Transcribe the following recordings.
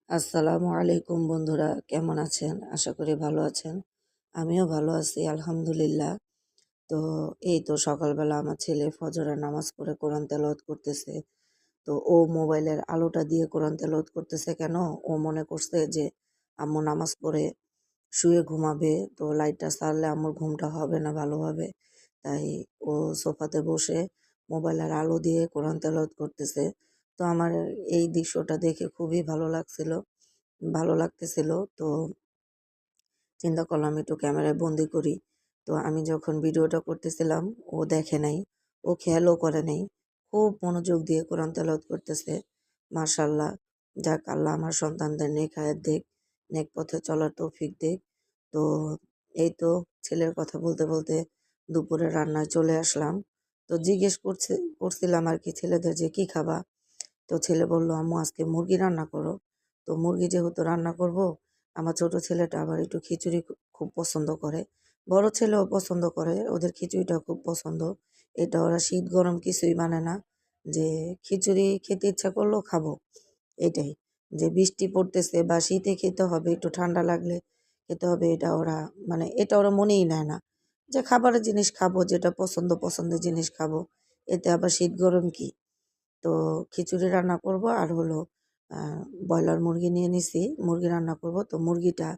আসসালামু আলাইকুম বন্ধুরা, কেমন আছেন? আশা করি ভালো আছেন। আমিও ভালো আছি আলহামদুলিল্লাহ। তো এই তো সকালবেলা আমার ছেলে ফজরের নামাজ পড়ে কোরআন তেলাওয়াত করতেছে। তো ও মোবাইলের আলোটা দিয়ে কোরআন তেলাওয়াত করতেছে কেন? ও মনে করছে যে আম্মু নামাজ পড়ে শুয়ে ঘুমাবে, তো লাইটটা জ্বাললে আম্মুর ঘুমটা হবে না ভালোভাবে। তাই ও সোফাতে বসে মোবাইলের আলো দিয়ে কোরআন তেলাওয়াত করতেছে। তো আমার এই দৃশ্যটা দেখে খুবই ভালো লাগতেছিল। তো চিন্তা করলাম একটু ক্যামেরায় বন্দি করি। তো আমি যখন ভিডিওটা করতেছিলাম ও দেখে নাই, ও খেয়ালও করে নাই। খুব মনোযোগ দিয়ে কোরআন তেলাওয়াত করতেছে। মাশাআল্লাহ! যাক আল্লাহ আমার সন্তানদের নেক হায়াত দিক, নেক পথে চলার তৌফিক দিক। তো এই তো ছেলের কথা বলতে দুপুরে রান্নায় চলে আসলাম। তো জিজ্ঞেস করছিলাম আরকি ছেলেদের যে, "কি খাবা?" তো ছেলে বলল, "আম্মু আজকে মুরগি রান্না করো।" তো মুরগি যেহেতু রান্না করব, আমার ছোট ছেলেটা আবার একটু খিচুড়ি খুব পছন্দ করে। বড় ছেলেও পছন্দ করে, ওদের খিচুড়িটা খুব পছন্দ। এটা ওরা শীত গরম কিছুই মানে না। যে খিচুড়ি খেতে ইচ্ছা করলো খাবো, এটাই। যে বৃষ্টি পড়তেছে বা শীতে খেতে হবে, একটু ঠান্ডা লাগলে খেতে হবে, এটা ওরা মনেই নেয় না। যে খাবারের জিনিস খাবো, যেটা পছন্দের জিনিস খাবো। এতে আবার শীত গরম কি? তো খিচুড়ি রান্না করব আর হলো আ ব্রয়লার মুরগি নিয়ে নিছি। মুরগি রান্না করব। তো মুরগিটা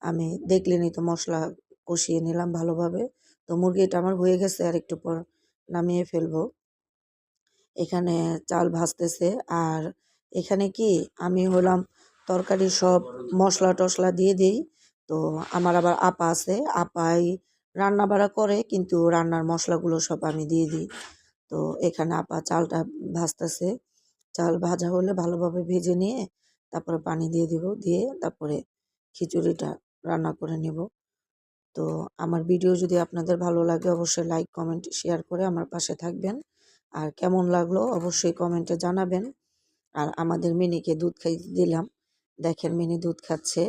আমি দেখলেনই তো মসলা কষিয়ে নিলাম ভালোভাবে। তো মুরগিটা আমার হয়ে গেছে, আর একটু পর নামিয়ে ফেলবো। এখানে চাল ভাজতেছে আর এখানে কি আমি হলাম তরকারির সব মসলা-টসলা দিয়ে দেই। তো আমার আবার আপা আছে। আপাই রান্না-বাড়া করে, কিন্তু রান্নার মসলাগুলো সব আমি দিয়ে দিই। তো এখানে আপা চালটা ভাজতেছে। চাল ভাজা হলে ভালোভাবে ভেজে নিয়ে তারপরে পানি দিয়ে দিব। দিয়ে তারপরে খিচুড়িটা রান্না করে নিব। তো আমার ভিডিও যদি আপনাদের ভালো লাগে অবশ্যই লাইক, কমেন্ট, শেয়ার করে আমার পাশে থাকবেন। আর কেমন লাগলো অবশ্যই কমেন্টে জানাবেন। আর আমাদের মিনিকে দুধ খাইতে দিলাম। দেখেন মিনি দুধ খাচ্ছে।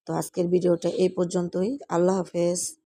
তো আজকের ভিডিওটা এই পর্যন্তই। আল্লাহ হাফেজ।